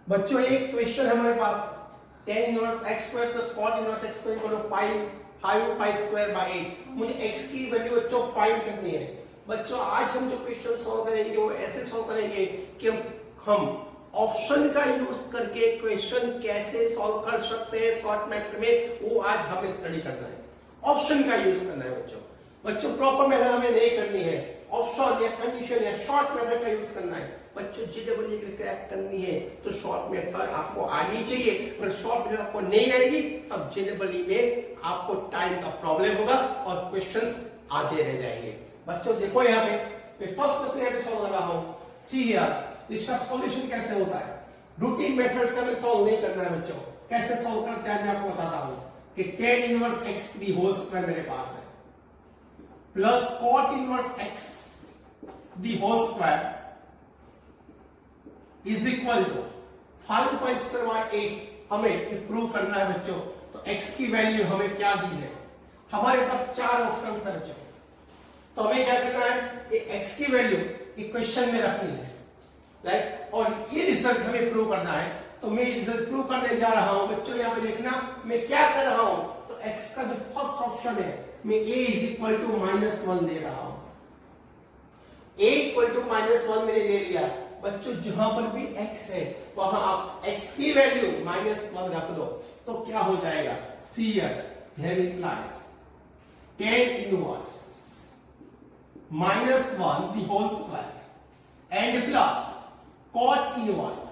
बच्चों एक क्वेश्चन है हमारे पास tan inverse x square plus cot inverse x square equal to 5 pi square by 8। मुझे x की वैल्यू बच्चों फाइंड करनी है। बच्चों आज हम जो क्वेश्चन सॉल्व करेंगे वो ऐसे सॉल्व करेंगे कि हम ऑप्शन का यूज करके क्वेश्चन कैसे सॉल्व कर सकते हैं शॉर्ट मेथड में, वो आज हमें स्टडी करना है। ऑप्शन का यूज करना है बच्चों प्रॉपर मेथड हमें नहीं करनी है, ऑप्शन या कंडीशन या शॉर्ट मेथड का यूज करना है। बच्चों जीडब्ल्यू की क्रैक करनी है तो शॉर्ट मेथड आपको आनी चाहिए, अगर शॉर्ट मेथड आपको नहीं आएगी तब जीडब्ल्यू में आपको टाइम का प्रॉब्लम होगा और क्वेश्चंस आधे रह जाएंगे। बच्चों देखो यहाँ पे मैं फर्स्ट क्वेश्चन यहाँ पे सॉल्व कर रहा हूँ। सी हियर इसका सॉल्यूशन कैसे होता है। रूटीन मेथड से हमें सॉल्व नहीं करना है बच्चों। कैसे सॉल्व करते हैं मैं आपको बताता हूँ कि tan inverse x the whole square मेरे पास है plus cot inverse x the whole square is equal to 5 pi square by 8। हमें प्रूव करना है बच्चों। तो x की वैल्यू हमें क्या दी है, हमारे पास चार ऑप्शन है बच्चों। तो हमें क्या करना है, ये x की वैल्यू इक्वेशन में रखनी है, राइट, और ये रिजल्ट हमें प्रूव करना है। तो मैं रिजल्ट प्रूव करने जा रहा हूं बच्चों। यहां पे देखना मैं क्या कर रहा हूं। तो x का जो फर्स्ट ऑप्शन है मैं a इज इक्वल टू -1 दे रहा हूं। a इक्वल टू -1 मैंने ले लिया बच्चों। जहां पर भी x है वहां आप x की वैल्यू -1 रख दो तो क्या हो जाएगा, सी here implies tan inverse -1 the whole square and plus cot inverse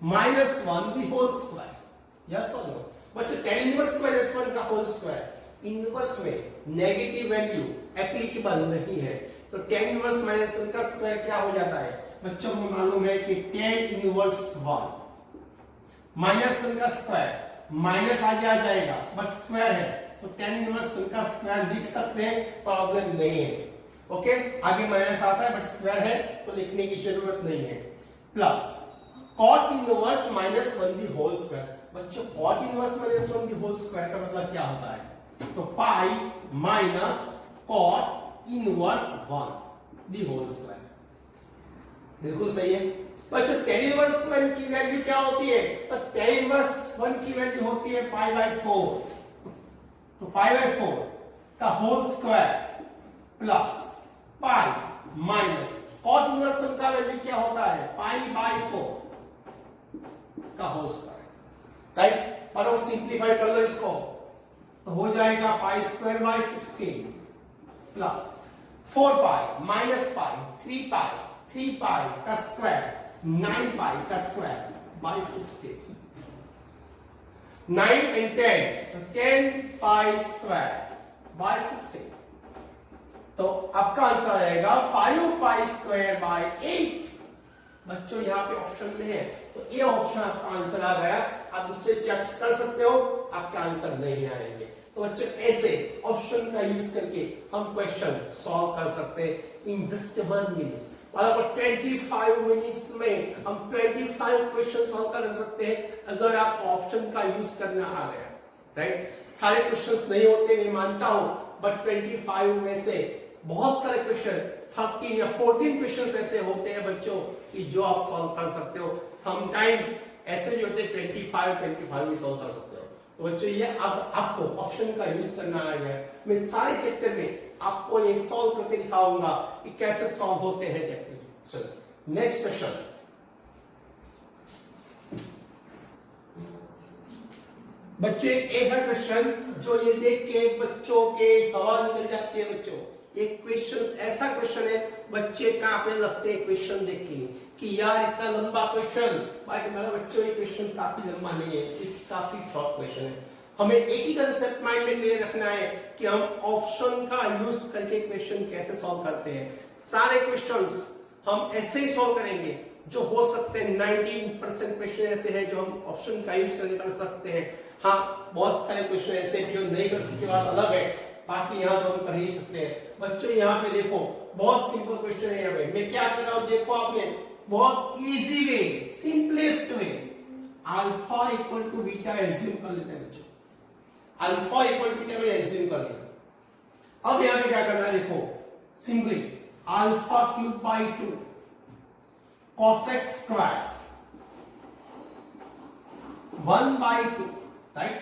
-1 the whole square। yes or no बच्चों, tan इनवर्स -1 का होल स्क्वायर इनवर्स में नेगेटिव वैल्यू एप्लीकेबल नहीं है। तो tan इनवर्स -1 का स्क्वायर क्या हो जाता है बच्चों, को मालूम है कि tan इनवर्स 1 -1 का स्क्वायर माइनस आगे आ जाएगा बट स्क्वायर है तो tan इनवर्स का स्क्वायर लिख सकते हैं, प्रॉब्लम नहीं है। ओके, आगे माइनस आता है बट स्क्वायर है तो लिखने की जरूरत नहीं है। Plus cot inverse -1 the whole square. बच्चों cot inverse -1 the whole square का मतलब क्या होता है, तो pi minus cot inverse 1 the whole square. बिल्कुल सही है बच्चों। tan इनवर्स 1 की वैल्यू क्या होती है, तो tan इनवर्स 1 की वैल्यू होती है पाई बाय 4। तो पाई बाय 4 का whole square plus pi minus cot inverse 1 का वैल्यू क्या होता है, पाई बाय 4 का होल स्क्वायर, राइट। और सिंप्लीफाई कर लो इसको तो हो जाएगा पाई square bye 16 plus 4 pi minus pi 3 पाई का स्क्वायर 9 पाई का स्क्वायर बाय 16। 9 and 10 तो 10 पाई स्क्वायर बाय 16। तो आपका आंसर आएगा 5 पाई स्क्वायर बाय 8। बच्चों यहाँ पे ऑप्शन में है तो ये ऑप्शन आपका आंसर आ गया। आप दूसरे चेक कर सकते हो, आपका आंसर नहीं आएंगे। तो बच्चों ऐसे ऑप्शन का यूज करके हम क्वेश्चन सॉल्व कर सकते हैं इन जस्ट 1 मिनट। और 25 मिनट्स में हम 25 क्वेश्चन सॉल्व कर सकते हैं अगर आप ऑप्शन का यूज करना आ गया, राइट। सारे क्वेश्चंस नहीं होते मैं मानता हूं, बट 25 में से बहुत सारे क्वेश्चन 13 या 14 क्वेश्चंस ऐसे होते हैं बच्चों कि जो आप सॉल्व कर सकते हो। समटाइम्स ऐसे भी होते हैं 25 भी सॉल्व कर सकते हो। तो बच्चों ये अब आपको ऑप्शन का यूज करना आ गया। मैं सारे चैप्टर में आपको ये सॉल्व करके दिखाऊंगा कि कैसे सॉल्व होते हैं चैप्टर। नेक्स्ट क्वेश्चन, बच्चे एक है क्वेश्चन जो ये देख के बच्चों के हवा निकल जाती है। बच्चों एक क्वेश्चन ऐसा क्वेश्चन है बच्चे काफी लगते हैं क्वेश्चन देख के कि यार इतना लंबा क्वेश्चन, बट मेरा बच्चों ये क्वेश्चन काफी लंबा नहीं है, काफी शॉर्ट क्वेश्चन है। हमें एक ही कंसेप्ट माइंड में क्लियर रखना है कि हम ऑप्शन का यूज करके क्वेश्चन कैसे सॉल्व करते हैं। सारे क्वेश्चंस हम ऐसे ही सॉल्व करेंगे जो हो सकते हैं। 19% क्वेश्चन ऐसे हैं जो हम ऑप्शन का यूज करके कर सकते हैं। हाँ, बहुत सारे क्वेश्चन ऐसे जो नहीं कर सकते बात अलग है, बाकी यहाँ तो हम कर ही सकते हैं। बच्चों यहाँ पे देखो बहुत सिंपल क्वेश्चन है। यहाँ पे मैं क्या कर रहा हूँ, देखो आपने बहुत easy way, simplest way, alpha equal to beta assume कर लेते हैं बच्चों। अल्फा इक्वल टू बीटा में एज्यूम कर लिया। अब यहाँ पे क्या करना है, देखो simply alpha cube by 2 cosec square 1/2, right?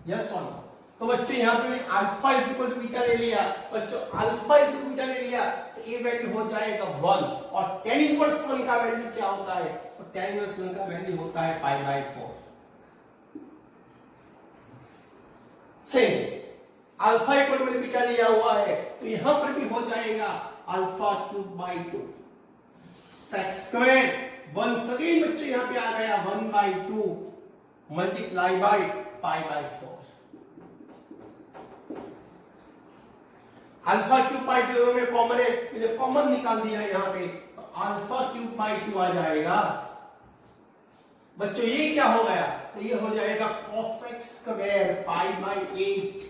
Yes और नो? तो बच्चों यहाँ पे मैंने alpha is equal to beta ले लिया, बच्चों alpha is equal to beta ले लिया, तो ये वैल्यू हो जाएगा 1, और tan इनवर्स 1 का वैल्यू क्या होता है? तो tan इनवर्स 1 का वैल्यू होता है π/4। सेम अल्फा इक्वल टू मैंने बीटा लिया हुआ है, तो यहां पर भी हो जाएगा alpha cube by 2 sec square, once again बच्चे यहां पे आ गया 1/2 multiply by π/4। Alpha cube by 2 में कॉमन है, मैंने कॉमन निकाल दिया यहां पे, तो अल्फा क्यूब बाई 2 आ जाएगा। बच्चों ये क्या हो गया? तो ये हो जाएगा cosec square π/8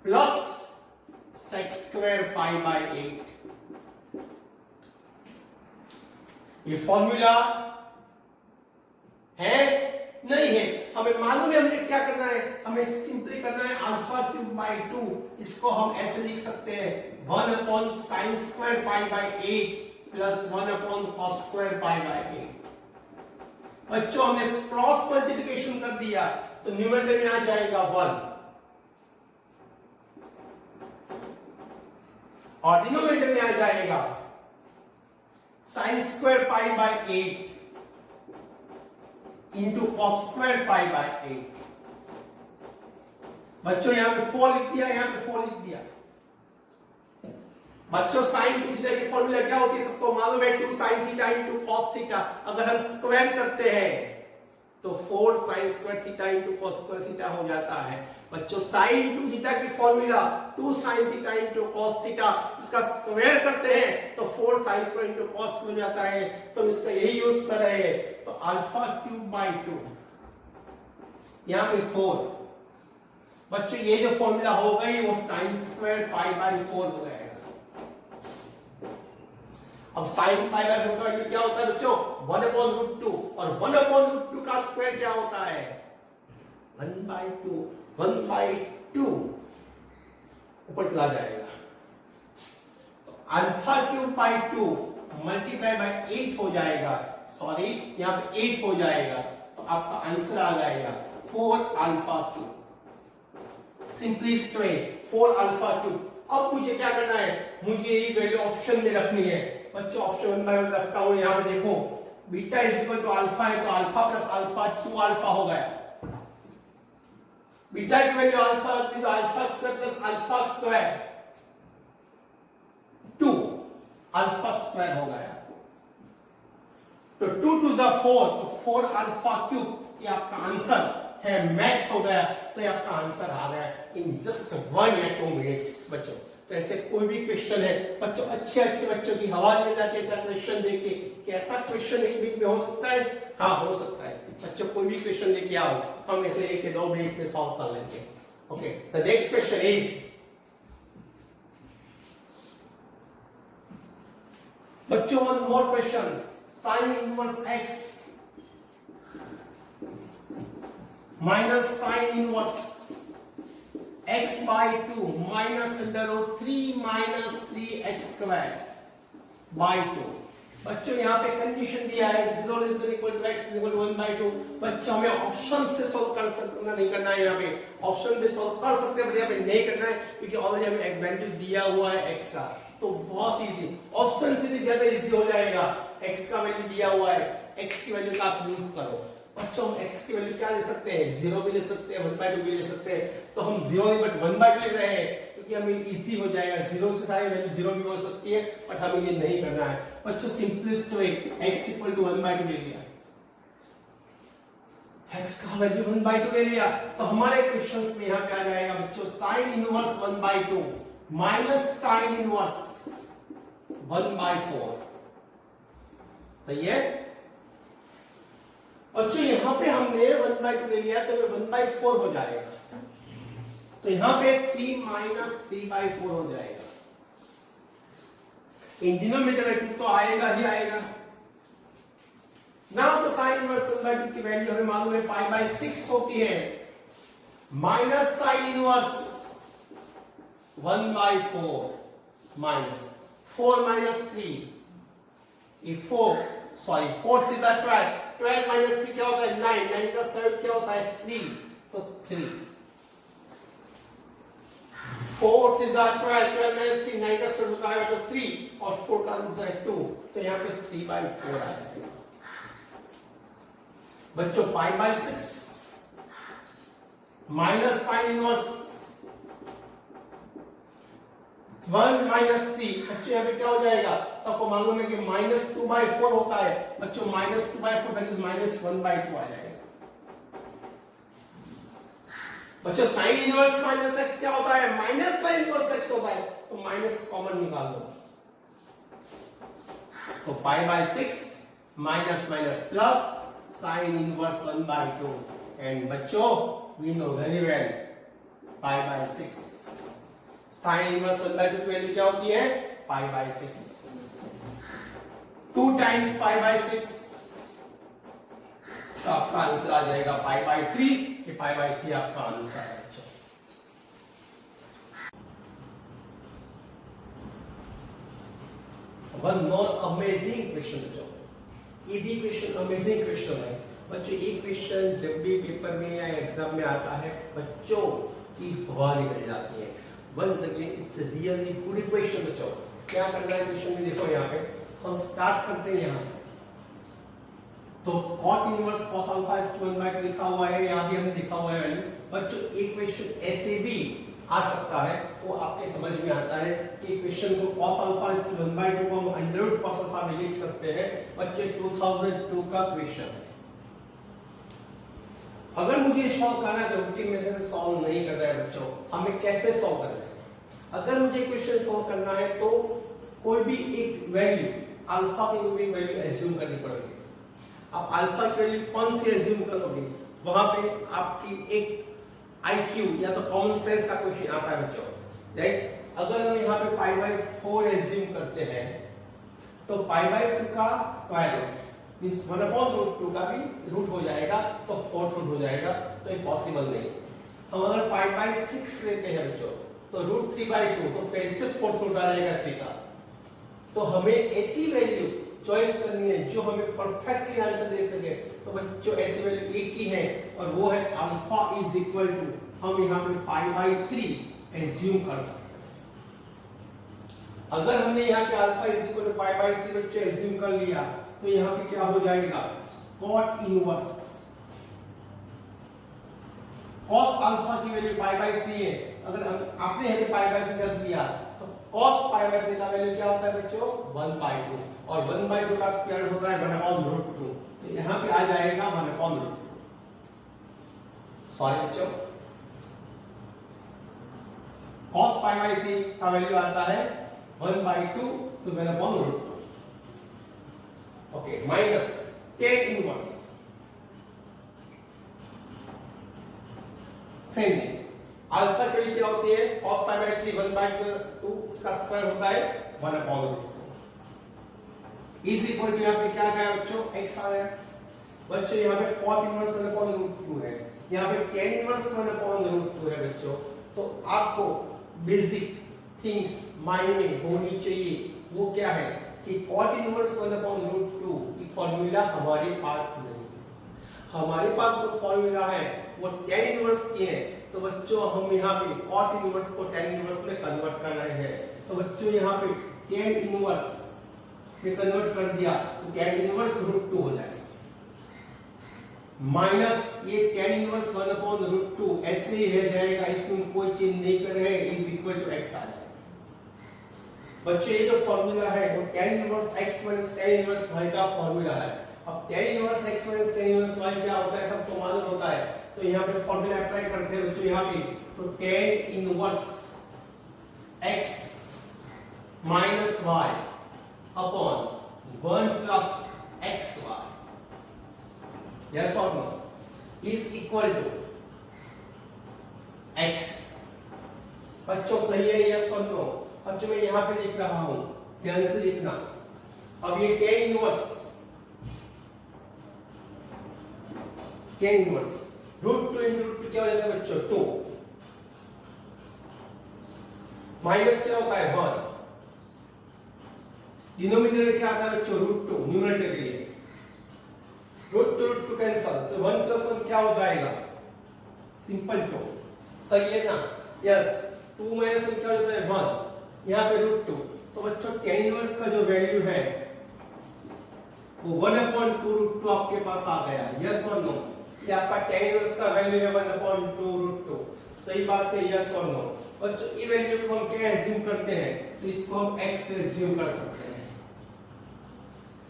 plus sec square π/8। ये फॉर्मूला है नहीं है, हमें मालूम है हमें क्या करना है, हमें सिंपली करना है अल्फा क्यूब बाई 2, इसको हम ऐसे लिख सकते हैं 1 upon sine square π/8 plus 1 upon cos square π/8। बच्चों हमने क्रॉस मल्टीप्लिकेशन कर दिया, तो न्यूमरेटर में आ जाएगा 1 और डिनोमिनेटर में आ जाएगा sine square π/8 into cos square π/8। बच्चों यहां पे 4 लिख दिया, यहां पे 4 लिख दिया। बच्चों साइन 2 थीटा की फॉर्मूला क्या होती है? सबको मालूम है 2 sin theta into cos theta. अगर हम स्क्वायर करते हैं तो 4 sin square theta into cos square theta हो जाता है। बच्चों साइन इंटू थीटा की formula 2 sin theta into cos theta, इसका स्क्वायर करते हैं तो 4 sin स्क्वायर इंटू कॉस हो जाता है, तो इसका यही यूज कर रहे हैं। तो अल्फा क्यूब बाई 2 यहां पे 4। बच्चों ये जो फॉर्मूला हो गई वो साइन स्क्वायर π/4 हो जाएगा। अब साइन π/4 का वैल्यू क्या होता है बच्चों? 1/√2, और 1/√2 का स्क्वायर क्या होता है? 1/2, 1/2 ऊपर चला जाएगा। तो alpha cube by 2 multiply by 8 हो जाएगा, सॉरी यहां पे 8 हो जाएगा, तो आपका आंसर आ जाएगा 4 alpha cube. Simply straight 4 alpha cube. अब मुझे क्या करना है? मुझे ये वैल्यू ऑप्शन में रखनी है। बच्चों ऑप्शन 1 बाय 1 रखता हूं, यहां पे देखो beta is equal to alpha है, तो अल्फा प्लस अल्फा 2 अल्फा हो गया। बीटा की वैल्यू अल्फा होती तो alpha square plus alpha square 2 alpha square हो गया। तो 2 2 जा 4, तो 4 अल्फा क्यूब, ये आपका आंसर है, मैच हो गया। तो ये आपका आंसर आ गया इन जस्ट 1 या 2 मिनट्स। बच्चों तो ऐसे कोई भी क्वेश्चन है बच्चों, अच्छे अच्छे बच्चों की हवा ले जाती है ऐसा क्वेश्चन देख के, कैसा क्वेश्चन एक वीक में हो सकता है? हाँ हो सकता है। बच्चों कोई भी क्वेश्चन लेके आओ, हम ऐसे 1 या 2 मिनट में सॉल्व कर लेंगे। Okay, the next question is, बच्चों one more question, sine inverse x minus sine inverse x/2 minus √3 minus 3x square by 2। बच्चों यहाँ पे कंडीशन दिया है 0 ≤ x = 1/2। बच्चों हमें ऑप्शन से सॉल्व कर सकना नहीं करना है, यहाँ पे ऑप्शन पे सॉल्व कर सकते हैं, यहाँ पे नहीं करना है क्योंकि ऑलरेडी हमें एक वैल्यू दिया हुआ है x का। तो बहुत इजी, ऑप्शन से भी ज्यादा इजी हो जाएगा। x का वैल्यू दिया हुआ है, x की वैल्यू का आप यूज करो। बच्चों x की वैल्यू क्या ले सकते हैं? 0 भी ले सकते हैं, 1/2 भी ले सकते हैं। तो हम 0 नहीं बट 1/2 ले रहे हैं क्योंकि हमें इजी हो जाएगा। 0 से सारी वैल्यू 0 भी हो सकती है, बट हमें ये नहीं करना है। बच्चों सिंपलेस्ट वे x = 1/2 ले लिया, x का वैल्यू 1/2 ले लिया, तो हमारे क्वेश्चंस में यहां पे आ जाएगा बच्चों sin inverse 1/2 minus sin inverse 1/4। सही है बच्चों, यहां पे हमने 1/2 ले लिया तो 1/4 हो जाएगा। तो यहां पे 3 माइनस 3/4 हो जाएगा। इन डिनोमिनेटर में 2 तो आएगा ही आएगा ना। तो साइन इनवर्स 1/2 की वैल्यू हमें मालूम है π/6 होती है, minus sine inverse 1/4 minus 4 minus 3 ये 4 सॉरी 4 3 12 12 माइनस 3 क्या होता है 9, 9 का स्क्वायर रूट क्या होता है 3, तो 3 4 3 12 12 माइनस 3 9 का स्क्वायर रूट होता है तो 3 और 4 का रूट है 2, तो यहाँ पे 3/4 आ जाएगा बच्चों। 5/6 माइनस साइन इनवर्स 1 माइनस 3, बच्चों यहाँ पे क्या हो जाएगा, तो आपको मालूम है कि -2/4 होता है बच्चों, -2/4 दैट इज -1/2 आ जाएगा बच्चों। साइन इनवर्स माइनस x क्या होता है, माइनस साइन इनवर्स x होता है, तो माइनस कॉमन निकाल दो, तो 5/6 minus minus plus sine inverse 1/2, and बच्चों we know very well 5/6 sine inverse 1/2 की वैल्यू क्या होती है 5/6, 2 टाइम्स 5/6, तो आपका आंसर आ जाएगा 5/3, ये 5/3 आपका आंसर है। वन मोर अमेजिंग क्वेश्चन बच्चों, ये भी क्वेश्चन अमेजिंग क्वेश्चन है बच्चों। ये क्वेश्चन जब भी पेपर में या एग्जाम में आता है बच्चों की हवा निकल जाती है। Once again it's really good question बच्चों। क्या करना है क्वेश्चन में, देखो यहाँ पे हम स्टार्ट करते हैं यहाँ से, तो cot inverse cos alpha is 1/2 लिखा हुआ है, यहाँ भी हमने लिखा हुआ है वैल्यू बच्चों। एक क्वेश्चन ऐसे भी आ सकता है, वो आपके समझ में आता है कि क्वेश्चन को cos अल्फा इज 1/2 को हम अंडर रूट cos अल्फा में लिख सकते हैं बच्चे। 2002 का क्वेश्चन है। अगर मुझे सॉल्व करना है तो रूटीन मेथड से सॉल्व नहीं कर रहा है बच्चों, हमें कैसे सॉल्व करना है। अगर मुझे क्वेश्चन सॉल्व करना है तो कोई भी एक वैल्यू अल्फा की कोई भी वैल्यू एज्यूम करनी पड़ेगी। आप अल्फा की वैल्यू कौन सी एज्यूम करोगे, वहां पे आपकी एक आईक्यू या तो कॉमन सेंस का क्वेश्चन आता है बच्चों, राइट। अगर हम यहाँ पे π/4 एज्यूम करते हैं तो π/4 का स्क्वायर रूट मींस 1/√2 का भी रूट हो जाएगा, तो 4th रूट हो जाएगा, तो ये पॉसिबल नहीं। हम अगर π/6 लेते हैं बच्चों तो √3/2, तो फिर से 4th रूट आ जाएगा 3 का। तो हमें ऐसी वैल्यू चॉइस करनी है जो हमें परफेक्टली आंसर दे सके। तो बच्चों ऐसी वैल्यू एक ही है और वो है अल्फा इज इक्वल टू, हम यहाँ पे π/3 एज्यूम कर सकते हैं। अगर हमने यहाँ पे अल्फा इज इक्वल टू π/3 बच्चों एज्यूम कर लिया तो यहाँ पे क्या हो जाएगा, cot इनवर्स cos अल्फा की वैल्यू π/3 है। अगर आपने यहाँ पे π/3 कर दिया तो cos π/3 का वैल्यू क्या होता है बच्चों 1/2, और 1/2 का स्क्वायर होता है 1/√2, तो यहाँ पे आ जाएगा 1/√2। सॉरी बच्चों, cos π/3 का वैल्यू आता है 1/2, तो 1/√2। Okay, minus tan inverse same thing, alpha की वैल्यू क्या होती है cos π/3 1/2, इसका स्क्वायर होता है 1/√2 इज इक्वल टू, यहाँ पे क्या गया बच्चों x आ गया बच्चों। यहाँ पे cot इनवर्स 1/√2 है, यहाँ पे tan इनवर्स 1/√2 है बच्चों। तो आपको बेसिक थिंग्स माइंड में होनी चाहिए, वो क्या है कि cot इनवर्स 1/√2 की फॉर्मूला हमारे पास नहीं है। हमारे पास जो फॉर्मूला है वो tan इनवर्स की है, तो बच्चों हम यहाँ पे cot इनवर्स को tan इनवर्स में कन्वर्ट कर रहे हैं। तो बच्चों यहाँ पे tan इनवर्स में कन्वर्ट कर दिया तो tan इनवर्स √2 हो जाएगा, माइनस ये tan इनवर्स 1/√2 ऐसे ही रह जाएगा, इसमें कोई चेंज नहीं कर रहे हैं, इज इक्वल टू x आ जाएगा बच्चों। ये जो फॉर्मूला है वो tan inverse x minus tan inverse y का फॉर्मूला है। अब tan inverse x minus tan inverse y क्या होता है सबको मालूम होता है, तो यहाँ पे फॉर्मूला अप्लाई करते हैं बच्चों। यहाँ पे तो tan inverse x minus y upon 1 plus xy, yes और no, is equal to x। बच्चों सही है यस और नो? बच्चों मैं यहां पे लिख रहा हूं, ध्यान से लिखना। अब ये tan इनवर्स √2 into √2 क्या हो जाता है बच्चों 2, माइनस क्या होता है 1, डिनोमिनेटर में क्या आता है बच्चों √2, न्यूमरेटर के लिए √3 कैंसल, तो 1 प्लस 1 क्या हो जाएगा, सिंपल 2, सही है ना, यस, 2 माइनस 1 क्या हो जाता है 1, यहाँ पे √2, तो बच्चों tan इनवर्स का जो वैल्यू है वो 1/2 √2 आपके पास आ गया, यस और नो, ये आपका tan इनवर्स का वैल्यू है 1/2 √2, सही बात है, यस और नो। बच्चों ये वैल्यू को हम क्या एज्यूम करते हैं, तो इसको हम x एज्यूम कर सकते हैं,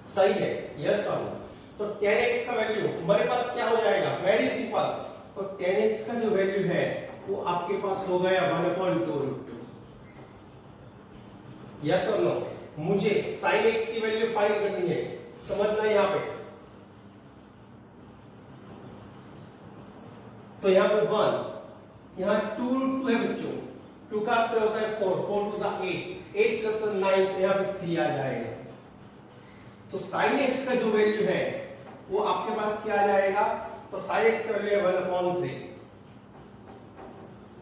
सही है, यस और नो। तो tan x का वैल्यू हमारे पास क्या हो जाएगा, वेरी सिंपल, तो tan x का जो वैल्यू है वो आपके पास हो गया 1/2 √2, यस और नो। मुझे sin x की वैल्यू फाइंड करनी है, समझना यहाँ पे, तो यहाँ पे 1, यहाँ 2 √2 है बच्चों, 2 का स्क्वायर होता है 4, 4 2 जा 8, 8 प्लस 9, तो यहाँ पे 3 आ जाएगा, तो sin x का जो वैल्यू है वो आपके पास क्या आ जाएगा, तो sin x का वैल्यू है 1/3,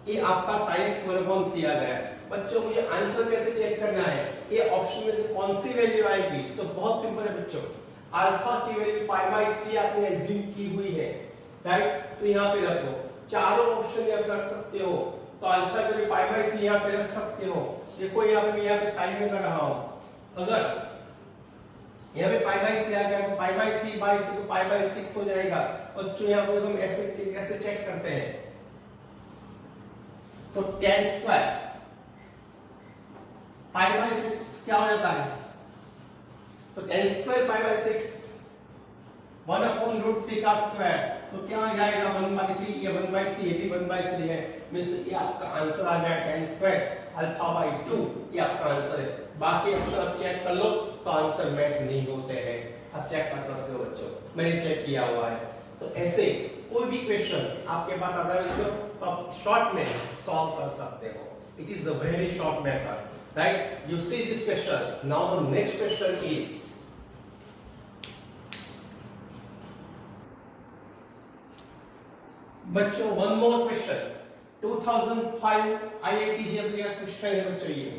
ये आपका sin x 1/3 आ गया। बच्चों मुझे आंसर कैसे चेक करना है, ये ऑप्शन में से कौन सी वैल्यू आएगी, तो बहुत सिंपल है बच्चों, अल्फा की वैल्यू π/3 आपने एज्यूम की हुई है, राइट, तो यहाँ पे रख दो, चारों ऑप्शन आप रख सकते हो, तो अल्फा की वैल्यू π/3 यहाँ पे रख सकते हो, देखो यहाँ पे साइन में कर रहा हूं, अगर यहाँ पे π/3 आ गया तो π/3/2 तो π/6 हो जाएगा, बच्चों यहाँ पे हम ऐसे चेक करते हैं, तो tan स्क्वायर π/6 क्या हो जाता है, तो tan स्क्वायर π/6 1/√3 का स्क्वायर, तो क्या आ जाएगा 1/3, ये 1/3, ये भी 1/3 है, मींस ये आपका आंसर आ जाएगा tan स्क्वायर अल्फा/2, ये आपका आंसर है। बाकी ऑप्शन आप चेक कर लो तो आंसर मैच नहीं होते हैं, आप चेक कर सकते हो बच्चों, मैंने चेक किया हुआ है। तो ऐसे कोई भी क्वेश्चन आपके पास आता है बच्चों तो आप शॉर्ट में सॉल्व कर सकते हो, it is the very short method, right? You see this question. Now the next question is बच्चों one more question 2005 IIT JEE का क्वेश्चन है बच्चों ये,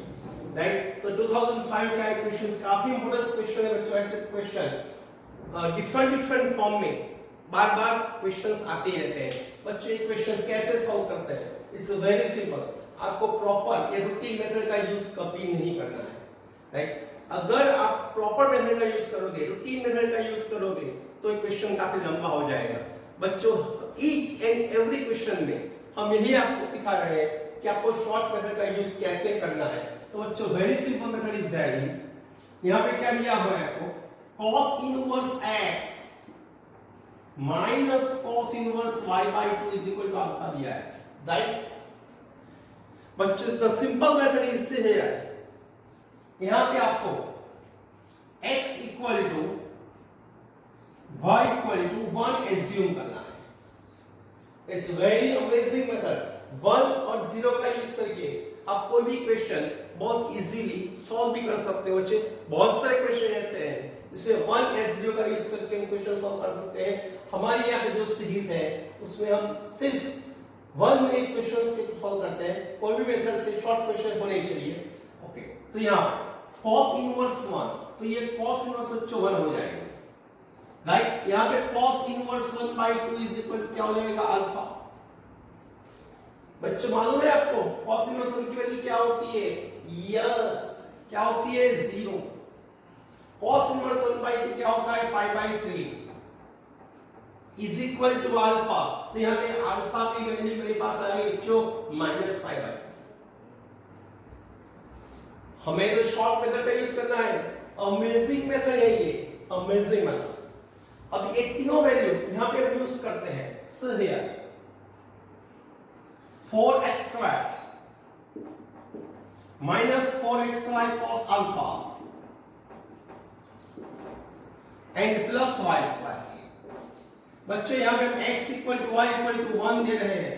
राइट, तो 2005 का क्वेश्चन काफी इंपॉर्टेंट क्वेश्चन है बच्चों, ऐसे क्वेश्चन डिफरेंट फॉर्म में बार-बार क्वेश्चंस आते ही रहते हैं। बच्चों ये क्वेश्चन कैसे सॉल्व करते हैं, इट्स वेरी सिंपल, आपको प्रॉपर ये रूटीन मेथड का यूज कभी नहीं करना है, राइट, अगर आप प्रॉपर मेथड का यूज करोगे, रूटीन मेथड का यूज करोगे तो ये क्वेश्चन काफी लंबा हो जाएगा। बच्चों ईच एंड एवरी क्वेश्चन में हम यही आपको सिखा रहे हैं कि आपको शॉर्ट मेथड का यूज कैसे करना है। तो बच्चों very simple method is that, यहाँ पे क्या दिया हुआ है आपको, cos inverse x minus cos inverse y/2 is equal to alpha दिया है, राइट। बच्चों the simple method is here, यहां पे आपको x equal to y equal to 1 assume करना है। इट्स वेरी अमेजिंग मेथड, 1 और 0 का यूज करके आप कोई भी क्वेश्चन बहुत इजीली सॉल्व भी कर सकते हो। बच्चे बहुत सारे क्वेश्चन ऐसे हैं जिसमें 1 और 0 का यूज करके हम क्वेश्चन सॉल्व कर सकते हैं। हमारी यहाँ पे जो सीरीज है उसमें हम सिर्फ 1 मिनट क्वेश्चंस के सॉल्व करते हैं, कोई भी मेथड से शॉर्ट क्वेश्चन होने चाहिए। ओके, तो यहाँ cos इनवर्स 1, तो ये cos इनवर्स बच्चों 1 हो जाएगा, राइट। यहाँ पे cos inverse 1/2 is equal to क्या हो जाएगा, अल्फा। बच्चों मालूम है आपको cos इनवर्स 1 की वैल्यू क्या होती है, यस, क्या होती है, 0। cos इनवर्स 1/2 क्या होता है, π/3 इज इक्वल टू अल्फा। तो यहाँ पे अल्फा की वैल्यू मेरे पास आ गई बच्चों -π/3। हमें तो शॉर्ट मेथड का यूज करना है, अमेजिंग मेथड है ये, अमेजिंग मेथड। अब ये तीनों वैल्यू यहां पे हम यूज करते हैं। So here 4x² minus 4xy cos alpha and plus y²। बच्चों यहां पे हम x equal to y equal to 1 दे रहे हैं,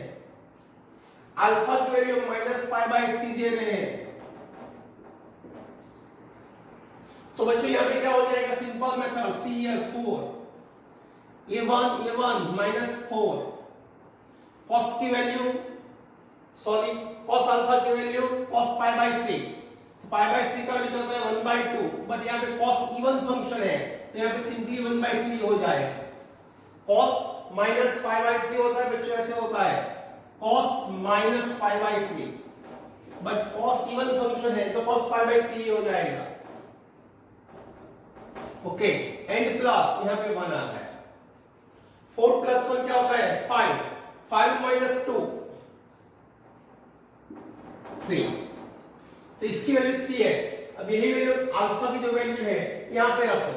अल्फा की वैल्यू -π/3 दे रहे हैं। तो बच्चों यहां पे क्या हो जाएगा, simple method, see here 4 a1 -4 cos की वैल्यू cos अल्फा की वैल्यू cos π/3, तो π/3 का वैल्यू होता है 1/2, बट यहाँ पे cos इवन फंक्शन है तो यहाँ पे सिंपली 1/2 हो जाएगा। cos माइनस पाई बाई 3 होता है बच्चों, ऐसे होता है cos minus pi by 3, but cos even function है तो cos पाई बाई 3 हो जाएगा। ओके, एंड प्लस यहां पे 1 आ गया। 4 प्लस 1 क्या होता है 5, 5 माइनस 2 3, तो इसकी वैल्यू 3 है। अब यही वैल्यू अल्फा की जो वैल्यू है यहां पे रखो,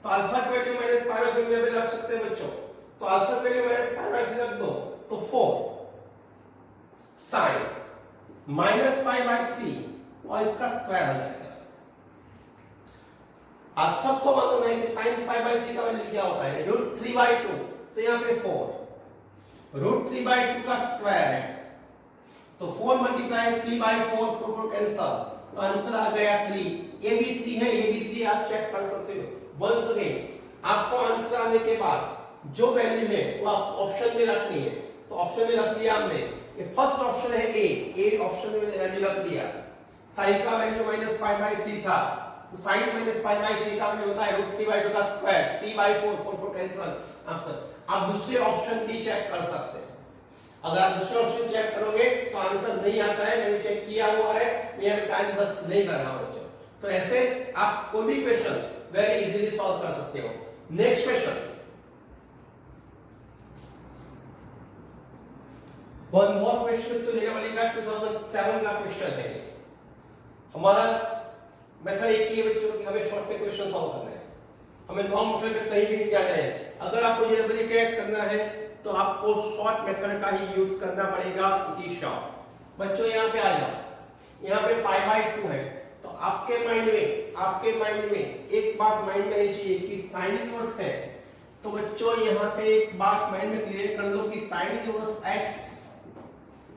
तो अल्फा की वैल्यू माइनस पाई बाई 3 पे रख सकते हैं बच्चों, तो अल्फा की वैल्यू माइनस पाई बाई 3 रख दो तो 4 साइन माइनस पाई बाई 3 और इसका स्क्वायर हो जाएगा। आप सबको मालूम है कि साइन पाई बाई 3 का वैल्यू क्या होता है √3/2, तो यहां पे 4 √3/2 का स्क्वायर है, तो 4 मल्टीप्लाई 3/4, 4 कैंसल, तो आंसर आ गया 3। ये भी 3 है, ये भी 3, आप चेक कर सकते हो। वंस अगेन आपको आंसर आने के बाद जो वैल्यू है वो आप ऑप्शन में रखनी है, तो ऑप्शन में रख दिया हमने। ये फर्स्ट ऑप्शन है ए ऑप्शन में वैल्यू रख दिया। साइन का वैल्यू माइनस पाई बाई 3 था, तो साइन माइनस पाई बाई 3 का वैल्यू होता है √3/2 का स्क्वायर, 3/4, 4 कैंसल आंसर। आप दूसरे ऑप्शन भी चेक कर सकते हैं। अगर आप दूसरे ऑप्शन चेक करोगे तो आंसर नहीं आता है, मैंने चेक किया हुआ है, मैं टाइम वेस्ट नहीं कर रहा हूं बच्चों। तो ऐसे आप कोई भी क्वेश्चन वेरी इजीली सॉल्व कर सकते हो। Next question, one more question तो लेने वाली का 2007 का क्वेश्चन है। हमारा मेथड एक ही है बच्चों कि हमें शॉर्ट में क्वेश्चन सॉल्व करना है, हमें लॉन्ग मेथड में कहीं भी नहीं जाना है। अगर आपको ये रिप्लिकेट करना है तो आपको शॉर्ट मेथड का ही यूज करना पड़ेगा, इट इज शॉर्ट। बच्चों यहां पे आ जाओ, यहां पे पाई बाई 2 है, तो आपके माइंड में एक बात माइंड में आनी चाहिए कि साइन इनवर्स है। तो बच्चों यहां पे एक बात माइंड में क्लियर कर लो कि sine inverse x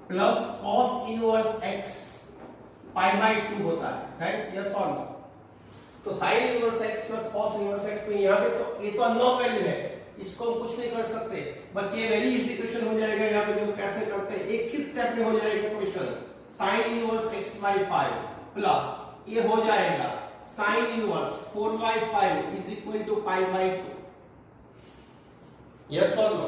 plus cos inverse x pi by 2 होता है, राइट? यस और नो? तो sign inverse x plus cos inverse x, तो यहां पे तो ये तो अननोन वैल्यू है, इसको हम कुछ नहीं कर सकते, बट ये वेरी इजी क्वेश्चन हो जाएगा। यहां पे जो कैसे करते हैं, एक ही स्टेप में हो जाएगा question. Sine inverse x/5 plus ये हो जाएगा sine inverse 4/5 is equal to pi by 2। Yes और नो?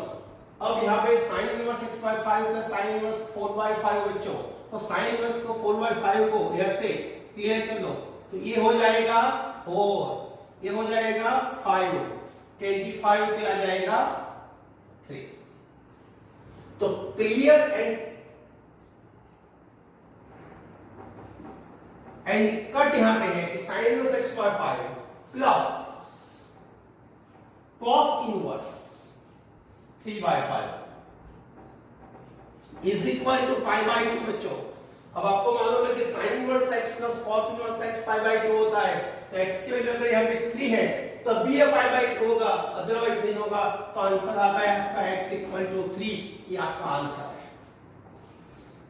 अब यहां पे sine inverse x/5 plus sine inverse 4/5 बच्चों, तो साइन इनवर्स को 4/5 को ऐसे क्लियर कर लो, तो ये हो जाएगा 4, ये हो जाएगा 5, 25 पे आ जाएगा 3। तो क्लियर एंड कट यहां पे है कि sine inverse x/5 plus cos inverse 3/5 is equal to pi by 2 बच्चों। अब आपको मालूम है कि sine inverse x plus cos inverse x pi by 2 होता है, तो x की वैल्यू अगर यहां पे 3 है तब ये पाई बाई 2 होगा, अदरवाइज नहीं होगा। तो आंसर आ गया आपका x इक्वल टू 3, ये आपका आंसर है,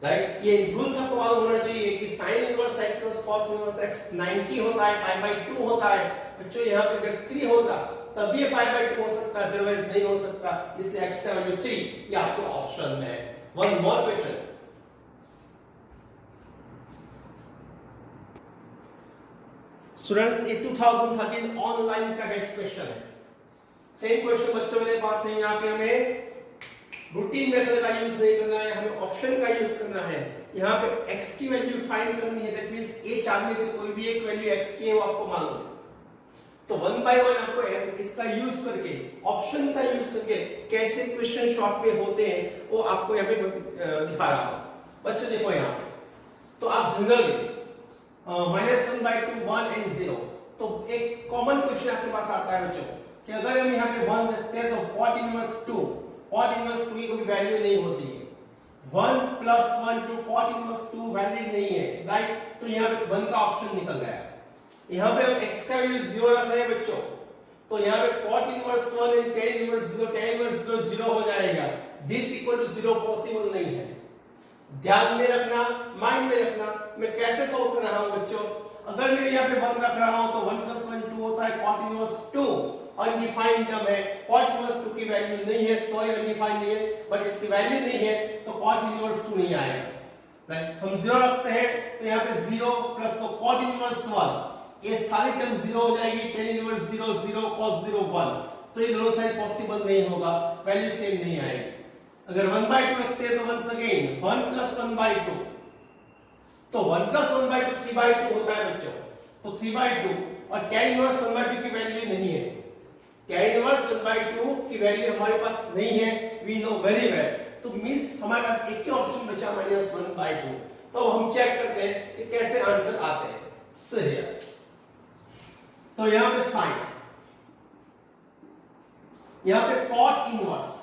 राइट? ये रूल्स आपको मालूम होना चाहिए कि sine inverse x plus cos inverse x 90 होता है, पाई बाई 2 होता है बच्चों। यहां पे अगर 3 होता तब ये पाई बाई 2 हो सकता है, अदरवाइज नहीं हो सकता, इसलिए x का वैल्यू 3, ये आपको ऑप्शन है। वन मोर क्वेश्चन, स्टूडेंट्स ये 2013 ऑनलाइन का नेक्स्ट क्वेश्चन है। सेम क्वेश्चन बच्चों मेरे पास है, यहाँ पे हमें रूटीन मेथड का यूज नहीं करना है, हमें ऑप्शन का यूज करना है। यहाँ पे x की वैल्यू फाइंड करनी है, दैट मींस ये चार में से कोई भी एक वैल्यू x की है वो आपको मालूम है, तो 1 बाय 1 आपको इसका यूज करके, ऑप्शन का यूज करके कैसे क्वेश्चन शॉर्ट में होते हैं वो आपको यहाँ पे दिखा रहा हूं। बच्चों देखो यहाँ पे, तो आप जनरली -1/2 1 एंड 0, तो एक कॉमन क्वेश्चन आपके पास आता है बच्चों कि अगर हम यहाँ पे 1 रखते हैं तो cot इनवर्स 2 की कोई वैल्यू नहीं होती है, 1 + 1 2 cot इनवर्स 2 वैल्यू नहीं है, राइट? तो यहाँ पे 1 का ऑप्शन निकल गया। यहाँ पे हम x का वैल्यू 0 रख रहे हैं बच्चों, तो यहाँ पे cot inverse 1 and tan inverse 0 0 हो जाएगा। दिस इक्वल टू 0 पॉसिबल नहीं है, ध्यान में रखना, माइंड में रखना। मैं कैसे सॉल्व कर रहा हूं बच्चों, अगर मैं यहाँ पे 1 रख रहा हूं तो 1 + 1 2 होता है, cot इनवर्स 2 अनडिफाइंड टर्म है, cot इनवर्स 2 की वैल्यू नहीं है, सॉरी अनडिफाइंड नहीं है, बट इसकी वैल्यू नहीं है तो cot इनवर्स 2 नहीं आएगा, राइट? हम 0 रखते हैं तो यहाँ पे 0 प्लस तो cot इनवर्स 1, ये सारी टर्म 0 हो जाएगी, tan इनवर्स 0 0 cos 0 1, तो ये दोनों साइड पॉसिबल नहीं होगा, वैल्यू सेम नहीं आएगी। अगर 1/2 रखते हैं तो वंस अगेन 1 + 1/2, तो 1 + 1/2 3/2 होता है बच्चों, तो 3/2, और tan इनवर्स 1/2 की वैल्यू नहीं है, tan इनवर्स 1/2 की वैल्यू हमारे पास नहीं है, वी नो वेरी वेल, तो मींस हमारे पास एक ही ऑप्शन बचा -1/2। तो हम चेक करते हैं कि कैसे आंसर आते हैं। सही है, तो यहां पे साइन, यहां पे cot इनवर्स,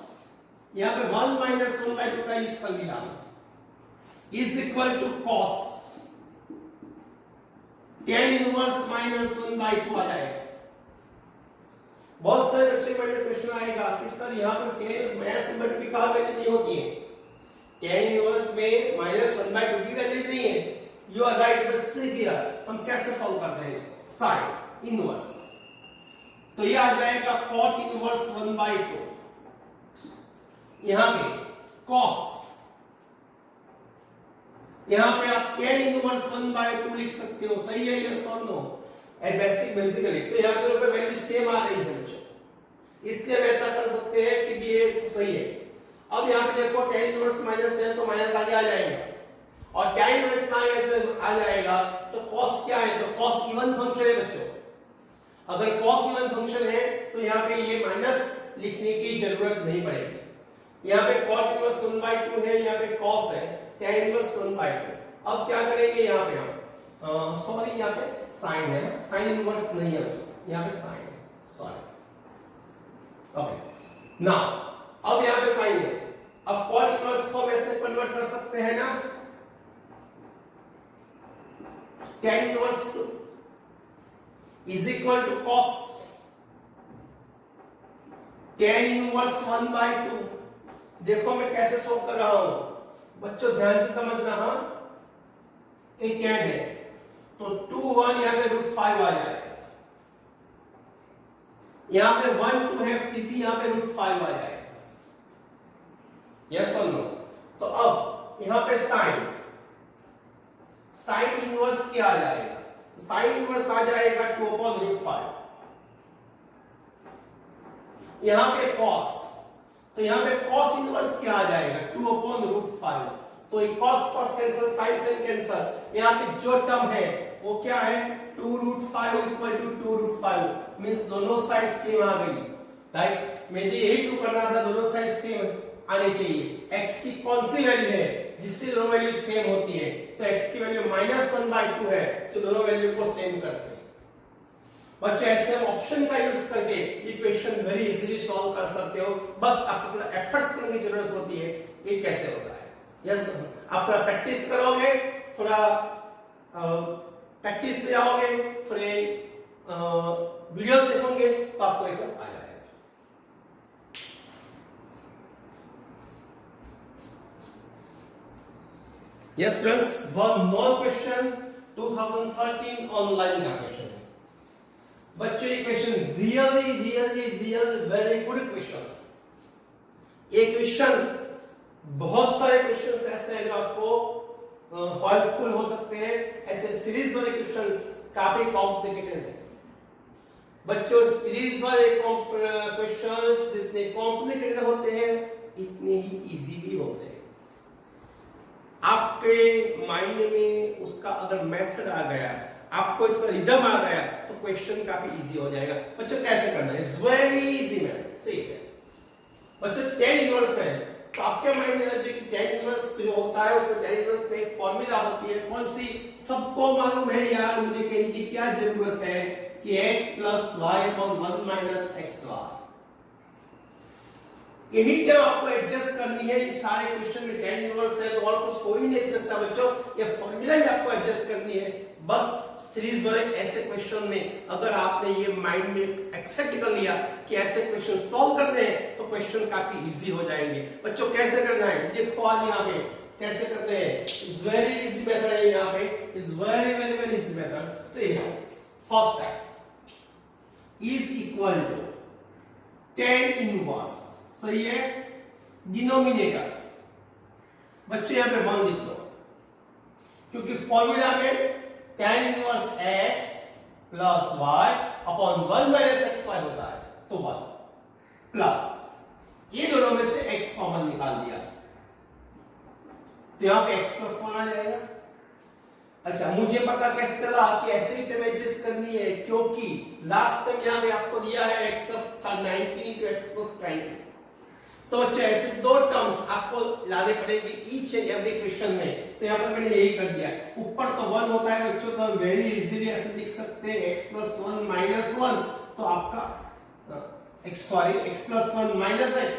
यहां पे 1 - 1/2 का यूज कर लिया, is equal to cos tan inverse -1/2 आ जाएगा। बहुत सारे बच्चे के क्वेश्चन आएगा कि सर यहाँ पे tan -1/2 की कहाँ वैल्यू नहीं होती है, tan इनवर्स में -1/2 की वैल्यू नहीं है, you are right, but see here हम कैसे सॉल्व करते हैं इसको, साइन इनवर्स, तो ये आ जाएगा cot इनवर्स 1/2, यहां पे cos, यहां पे आप tan इनवर्स 1/2 लिख सकते हो, सही है, यस और नो, बेसिकली तो यहां पे वैल्यू सेम आ रही है बच्चों, इसलिए हम ऐसा कर सकते हैं कि ये सही है। अब यहां पे देखो tan इनवर्स माइनस है तो माइनस आगे आ जाएगा, और tan इनवर्स में आ जाएगा तो cos क्या है, तो cos इवन फंक्शन है बच्चों, अगर cos इवन फंक्शन है तो यहां पे ये माइनस लिखने की जरूरत नहीं पड़ेगी, यहां पे cot इनवर्स 1/2 है, यहां पे cos है, tan इनवर्स 1/2। अब क्या करेंगे, यहां पे हम सॉरी यहाँ पे साइन है, साइन इनवर्स नहीं है, यहाँ पे साइन है, सॉरी, ओके। नाउ अब यहाँ पे साइन है, अब cot इनवर्स को वैसे कन्वर्ट कर सकते हैं ना, tan inverse is equal to cos tan inverse 1/2। देखो मैं कैसे सोल्व कर रहा हूं, बच्चों ध्यान से समझना, हाँ, ये क्या है, तो 2 1 यहां पे √5 आ जाएगा, यहां पे 1 2 है, फिर भी यहां पे √5 आ जाएगा, यस और नो। तो अब यहां पे साइन, साइन इनवर्स क्या आ जाएगा, साइन इनवर्स आ जाएगा 2/√5, यहां पे cos, तो यहां पे cos इनवर्स क्या आ जाएगा 2/√5, तो ये cos cos cancel, sin sin cancel, यहां पे जो टर्म है वो क्या है 2√5 इक्वल टू 2√5, मींस दोनों साइड सेम आ गई, राइट, मुझे यही प्रूव करना था, दोनों साइड सेम आनी चाहिए। x की कौन सी वैल्यू है जिससे दोनों वैल्यू सेम होती है, तो x की वैल्यू -1/2 है, तो दोनों वैल्यू को सेम करते हैं। बच्चों ऐसे हम ऑप्शन का यूज करके इक्वेशन वेरी इजीली सॉल्व कर सकते हो, बस आपको थोड़ा एफर्ट्स करने की जरूरत होती है, ये कैसे होता है, यस, आप थोड़ा प्रैक्टिस करोगे, थोड़ा प्रैक्टिस में आओगे, थोड़े वीडियोस देखोगे तो आपको ये सब आ जाएगा। Yes friends, one more question 2013 online का क्वेश्चन है बच्चों, ये question real very good questions, ये क्वेश्चंस बहुत सारे क्वेश्चंस ऐसे हैं जो आपको हेल्पफुल हो सकते हैं, ऐसे सीरीज वाले क्वेश्चंस काफी कॉम्प्लिकेटेड है बच्चों, सीरीज वाले क्वेश्चंस जितने कॉम्प्लिकेटेड होते हैं इतने ही इजी भी होते हैं। आपके माइंड में उसका अगर मेथड आ गया, आपको इसका रिदम आ गया, तो क्वेश्चन काफी इजी हो जाएगा। बच्चों कैसे करना है, इट्स वेरी इजी मैन, सही है बच्चों, tan इनवर्स है, तो आपके माइंड में है कि tan इनवर्स जो होता है उसमें tan इनवर्स में एक फार्मूला होती है, कौन सी, सबको मालूम है यार, मुझे कहने की क्या जरूरत है कि x + y/1 - xy, यही जब आपको एडजस्ट करनी है। इन सारे क्वेश्चन में tan इनवर्स है तो और कुछ हो ही नहीं सकता बच्चों, ये फार्मूला ही आपको एडजस्ट करनी है। बस सीरीज वाले ऐसे क्वेश्चन में अगर आपने ये माइंड में एक्सेप्ट कर लिया कि ऐसे क्वेश्चन सॉल्व करने हैं तो क्वेश्चन काफी इजी हो जाएंगे। बच्चों कैसे करना है देखो, आज यहाँ पे कैसे करते हैं, इट्स वेरी इजी मेथड है, यहाँ पे इट्स वेरी इजी मेथड। से first time is equal to tan inverse, सही है, डिनोमिनेटर बच्चे यहाँ पे 1 लिख दो, क्योंकि फॉर्मूला में tan inverse x plus y upon 1 minus x y होता है, तो 1 प्लस ये दोनों में से x कॉमन निकाल दिया, तो यहां पे x प्लस 1 आ जाएगा। अच्छा, मुझे पता कैसे चला कि ऐसे ही टर्म एडजस्ट करनी है, क्योंकि लास्ट टाइम यहां पे आपको दिया है x plus 19 to x plus 20, तो बच्चे ऐसे दो टर्म्स आपको लाने पड़ेंगे ईच एंड एवरी क्वेश्चन में, तो यहां पर मैंने यही कर दिया। ऊपर तो 1 होता है बच्चों, तो वेरी इजीली ऐसे लिख सकते हैं x प्लस 1 माइनस 1, तो आपका x प्लस 1 माइनस x,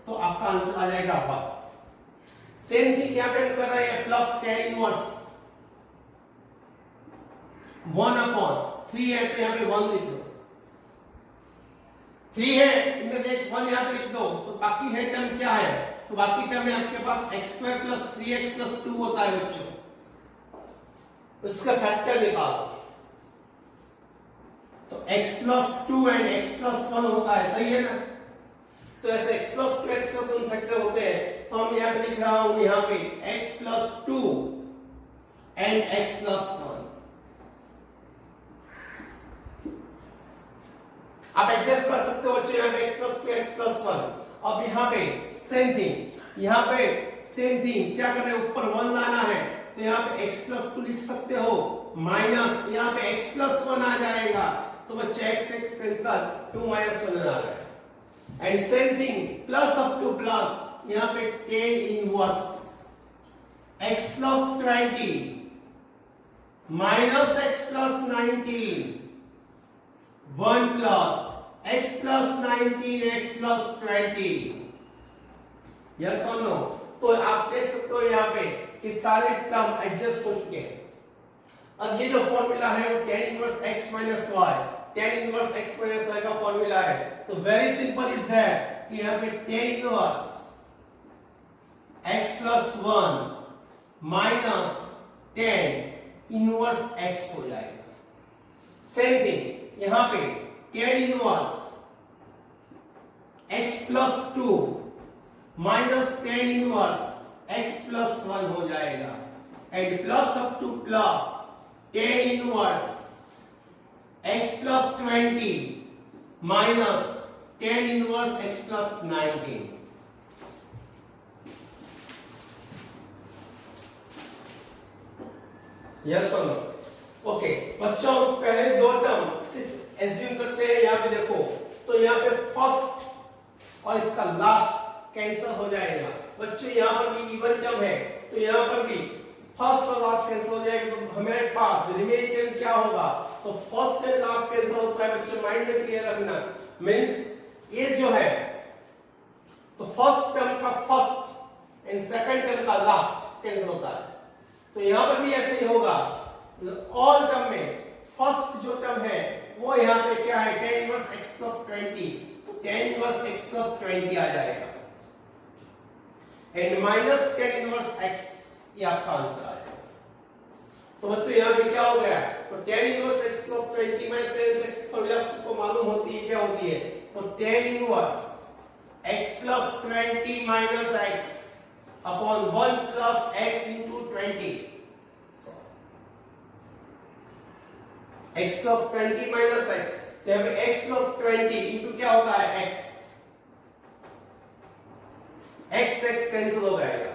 तो आपका आंसर आ जाएगा 1। सेम थिंग यहां पे हम कर रहे हैं, प्लस tan इनवर्स 1 अपॉन 3 है, तो यहां पे 1 लिख दो, 3 है इनमें से एक 1 यहां पे लिख दो, तो बाकी है टर्म क्या है, तो बाकी टर्म में आपके पास x² प्लस 3x प्लस 2 होता है बच्चों, उसका फैक्टर निकालो, तो x plus 2 and x plus 1 होता है, सही है ना। तो ऐसे x plus 2 x plus 1 factor होते हैं, तो हम यहां पे लिख रहा हूं यहां पे x plus 2 and x plus 1। आप एडजस्ट कर सकते हो बच्चे, यहां पे x प्लस 2 x प्लस 1। अब यहां पे सेम थिंग, यहां पे सेम थिंग क्या करना है, ऊपर 1 लाना है, तो यहां पे x प्लस 2 लिख सकते हो, माइनस यहां पे x प्लस 1 आ जाएगा, तो बच्चे x x कैंसिल, 2 माइनस 1 आ रहा है। And same thing plus up two plus, यहां पे tan inverse x plus 20 minus x plus 19 1 plus x plus 19 x plus 20, yes और नो। तो आप देख सकते हो यहाँ पे कि सारे टर्म एडजस्ट हो चुके हैं। अब ये जो फॉर्मूला है वो tan inverse x minus y, tan inverse x minus y का फॉर्मूला है, तो वेरी सिंपल इज दैट कि यहाँ पे tan inverse x plus 1 minus tan inverse x हो जाएगा। सेम थिंग यहां पे tan inverse x plus 2 minus tan inverse x plus 1 हो जाएगा, and plus up two plus tan inverse x plus 20 minus tan inverse x plus 19। Yes और no. Okay बच्चों, पहले दो टर्म सिर्फ एज्यूम करते हैं, यहां पे देखो, तो यहां पे फर्स्ट और इसका लास्ट कैंसिल हो जाएगा बच्चों, यहां पर भी इवन टर्म है, तो यहां पर भी फर्स्ट और लास्ट कैंसिल हो जाएगा, तो हमारे पास रिमेनिंग टर्म क्या होगा, तो फर्स्ट एंड लास्ट कैंसिल होता है बच्चों, माइंड में क्लियर रखना। मींस ये जो है, तो फर्स्ट टर्म का फर्स्ट एंड सेकंड टर्म का लास्ट कैंसिल होता है, तो यहां पर भी ऐसे ही होगा। ऑल टर्म में फर्स्ट जो टर्म है वो यहाँ पे क्या है, tan इनवर्स x प्लस 20, तो tan इनवर्स x प्लस 20 आ जाएगा, and minus tan inverse x, ये आपका आंसर आ जाएगा। तो बच्चों यहाँ पे क्या हो गया, तो tan inverse x plus 20 minus tan inverse x formula आपको मालूम होती है, क्या होती है, तो tan inverse x plus 20 minus x upon 1 plus x into 20, x plus 20 minus x, तो यहाँ पे x प्लस 20 इंटू क्या होता है x, x कैंसिल हो जाएगा,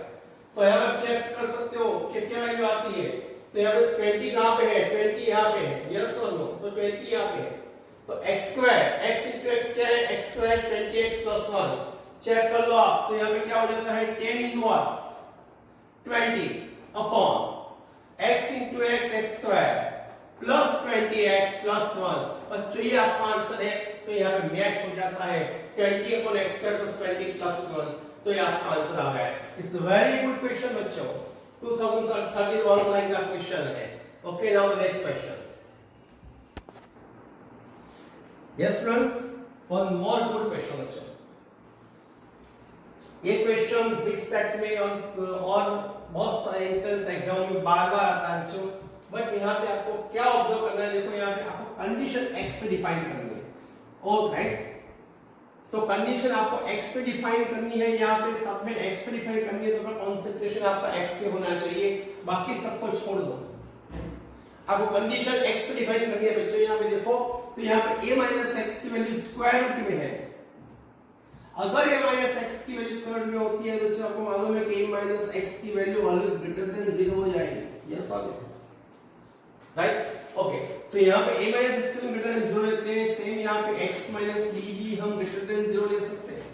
तो यहाँ पे चेक कर सकते हो कि क्या वैल्यू आती है, तो यहाँ पे 20 कहाँ पे है, 20 यहाँ पे है, यस और नो, तो 20 यहाँ पे है, तो x square x into x क्या है, x square 20x plus 1, check कर लो आप, तो यहाँ पे क्या हो जाता है tan inverse 20 upon x into x square plus 20x plus 1, बच्चों ये आपका आंसर है, तो यहाँ पे मैच हो जाता है 20 upon x square plus 20 plus 1, तो ये आपका आंसर आ गया। इट्स वेरी गुड क्वेश्चन बच्चों, 2013 ऑनलाइन का क्वेश्चन है। Okay, now the next question. Yes friends, one more good question बच्चों। ये क्वेश्चन बिट सेट में और बहुत सारे एंट्रेंस एग्जाम में बार बार आता है बच्चों, बट यहाँ पे आपको क्या ऑब्जर्व करना है, देखो यहाँ पे आपको कंडीशन x पे डिफाइन करनी है, ओके राइट, तो कंडीशन आपको x पे डिफाइन करनी है, यहाँ पे सब में x पे डिफाइन करनी है, तो कंसंट्रेशन आपका x पे होना चाहिए, बाकी सबको छोड़ दो। आपको कंडीशन x पे डिफाइन करनी है बच्चों। यहाँ पे देखो तो यहाँ पे a माइनस एक्स की वैल्यू स्क्वायर रूट में है। अगर a माइनस एक्स की वैल्यू स्क्वायर रूट में होती है तो बच्चों आपको मालूम है कि a माइनस एक्स की वैल्यू ऑलवेज ग्रेटर देन 0 हो जाएगी। यस और नो, राइट? ओके, तो यहाँ पे a माइनस एक्स की वैल्यू ग्रेटर देन 0 लेते हैं। सेम यहाँ पे x माइनस b भी हम ग्रेटर देन 0 ले सकते हैं,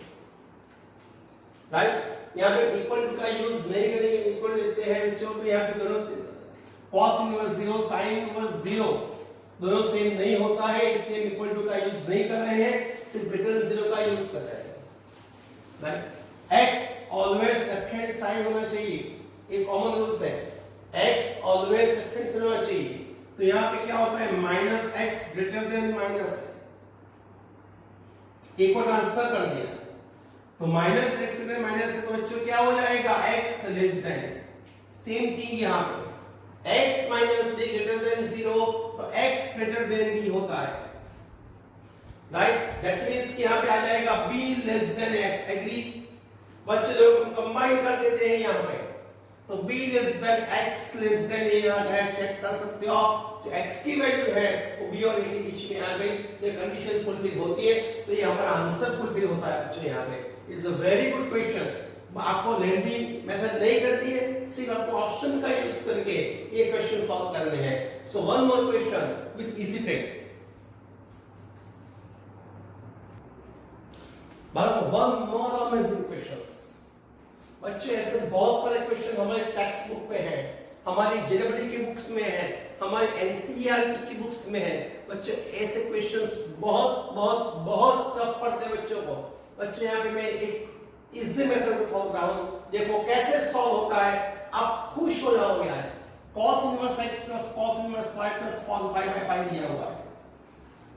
राइट? यहाँ पे इक्वल टू का यूज नहीं करेंगे, इक्वल लेते हैं बच्चों। तो यहाँ पे दोनों cos इनवर्स 0 sin इनवर्स 0 दोनों सेम नहीं होता है, इसलिए इक्वल टू का यूज नहीं कर रहे हैं, सिर्फ ग्रेटर देन 0 का यूज कर रहे हैं, right? x always left hand side होना चाहिए, एक कॉमन रूल्स है, x always left hand side होना चाहिए। तो यहाँ पे क्या होता है, minus x greater than minus, एक को ट्रांसफर कर दिया तो माइनस एक्स से माइनस से, तो बच्चों क्या हो जाएगा, x less than. Same thing यहाँ पे x minus b greater than 0 तो x ग्रेटर देन b होता है, राइट? दैट मींस कि यहाँ पे आ जाएगा b less than x। Agree? बच्चे लोग कंबाइन कर देते हैं यहाँ पे, तो b less than x less than a आ गया, चेक कर सकते हो आप। जो x की वैल्यू है वो b और a के बीच में आ गई, ये कंडीशन फुलफिल होती है, तो ये हमारा आंसर फुलफिल होता है बच्चों। यहाँ पे it's a very good question. आपको लेंथी मेथड नहीं करती है, सिर्फ आपको ऑप्शन का यूज करके ये क्वेश्चन सॉल्व करने हैं। So one more question with easy trick. One more amazing questions. बच्चे ऐसे बहुत सारे क्वेश्चन हमारे टेक्स्ट बुक पे हैं, हमारी जेईई की बुक्स में है, हमारे एनसीईआरटी की बुक्स में है। बच्चे ऐसे क्वेश्चंस बहुत बहुत बहुत टफ पड़ते हैं बच्चों को। बच्चे यहाँ पे मैं एक इजी मेथड से सॉल्व कर रहा हूं, देखो कैसे सॉल्व होता है, आप खुश हो जाओगे यार। cos inverse x plus cos inverse y plus cos y by pi दिया हुआ है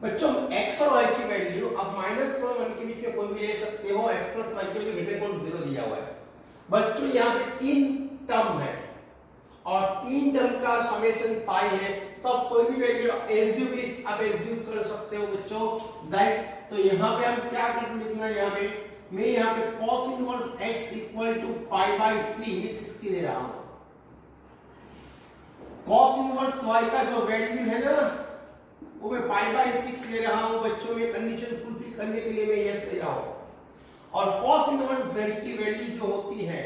बच्चों। x और y की वैल्यू अब -1 और 1 के बीच में कोई भी ले सकते हो, x प्लस y की वैल्यू ग्रेटर देन 0 दिया हुआ है बच्चों। यहाँ पे 3 टर्म है और 3 टर्म का समेशन पाई है, तो आप कोई भी वैल्यू एज्यूम कर सकते हो बच्चों, राइट? तो यहाँ पे हम क्या करते लिखना है, यहाँ पे मैं यहाँ पे cos inverse x equal to pi by 3 में 60 ले रहा हूं। cos इनवर्स y का जो वैल्यू है ना वो मैं पाई बाय 6 ले रहा हूं बच्चों। में कंडीशन फुलफिल करने के लिए मैं यस दे रहा हूं। और cos इनवर्स z की वैल्यू जो होती है,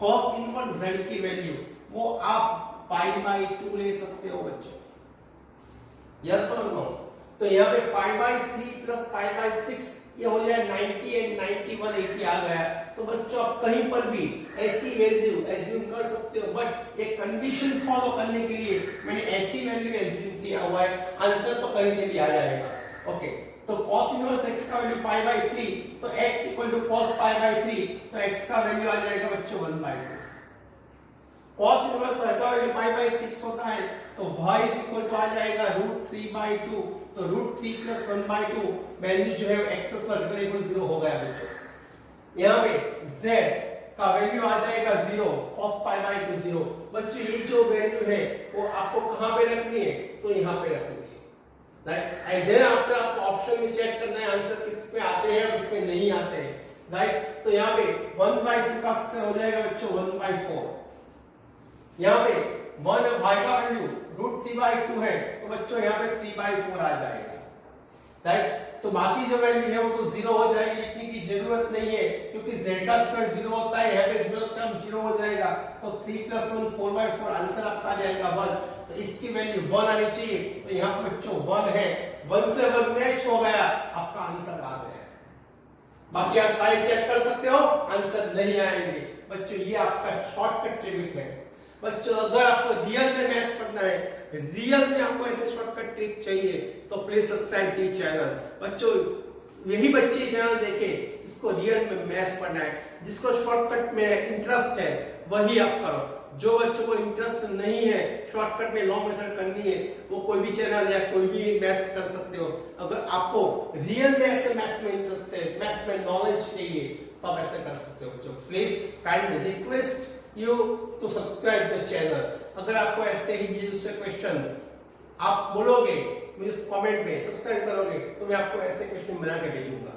cos इनवर्स z की वैल्यू वो आप पाई बाय 2 ले सकते हो बच्चों। यस और नो? तो यहाँ पे पाई बाय 3 प्लस पाई बाय 6 ये हो जाए 90 एंड 91 80 आ गया। तो बच्चों आप कहीं पर भी ऐसी वैल्यू एज्यूम कर सकते हो, बट एक कंडीशन फॉलो करने के लिए मैंने ऐसी वैल्यू एज्यूम किया हुआ है, आंसर तो कहीं से भी आ जाएगा। ओके, तो cos इनवर्स x का वैल्यू पाई बाय 3, तो x equal to cos pi by 3, तो x का वैल्यू आ जाएगा बच्चों 1/2। cos इनवर्स y का वैल्यू पाई बाय 6 होता है, तो y इज इक्वल टू आ जाएगा √3/2, तो √3 प्लस 1/2 वैल्यू जो है x plus y greater than 0 हो गया बच्चों। यहाँ पे z का वैल्यू आ जाएगा 0, cos पाई बाय 2 0। बच्चों ये जो वैल्यू है वो आपको कहां पे रखनी है, तो यहाँ पे रखनी है, राइट? एंड देन आफ्टर आपको ऑप्शन में चेक करना है आंसर किस पे आते हैं और किस पे नहीं आते हैं, राइट? तो यहाँ पे 1/2 का स्क्वायर हो जाएगा बच्चों 1/4। यहाँ पे 1 y का वैल्यू √3/2 है, तो बच्चों यहाँ पे 3/4 आ जाएगा, राइट? तो बाकी जो वैल्यू है वो तो 0 हो जाएगी, लिखने की जरूरत नहीं है क्योंकि z का स्क्वायर 0 होता है, यहाँ पे 0 टर्म 0 हो जाएगा, तो 3 + 1 4/4 आंसर आपका आ जाएगा 1। तो इसकी वैल्यू 1 आनी चाहिए, तो यहाँ पे बच्चों 1 है, 1 से 1 मैच हो गया, आपका आंसर आ गया। बाकी आप सारे चेक कर सकते हो, आंसर नहीं आएंगे बच्चों। ये आपका शॉर्टकट ट्रिक है बच्चों। अगर आपको रियल में मैथ्स पढ़ना है, रियल में आपको ऐसे शॉर्टकट ट्रिक चाहिए, तो प्लीज सब्सक्राइब दी चैनल बच्चों। यही बच्चे चैनल देखे जिसको रियल में मैथ्स पढ़ना है, जिसको शॉर्टकट में इंटरेस्ट है वही आप करो। जो बच्चों को इंटरेस्ट नहीं है शॉर्टकट में लॉन्ग मेथड करनी है, वो कोई भी चैनल या कोई भी मैथ्स कर सकते हो। अगर आपको रियल में ऐसे मैथ्स में इंटरेस्ट है, मैथ्स में नॉलेज चाहिए, तो आप ऐसे कर सकते हो बच्चों। Please kindly request you to subscribe the channel। अगर आपको ऐसे ही दूसरे क्वेश्चन आप बोलोगे मुझे कमेंट में, सब्सक्राइब करोगे, तो मैं आपको ऐसे क्वेश्चन बना के भेजूंगा।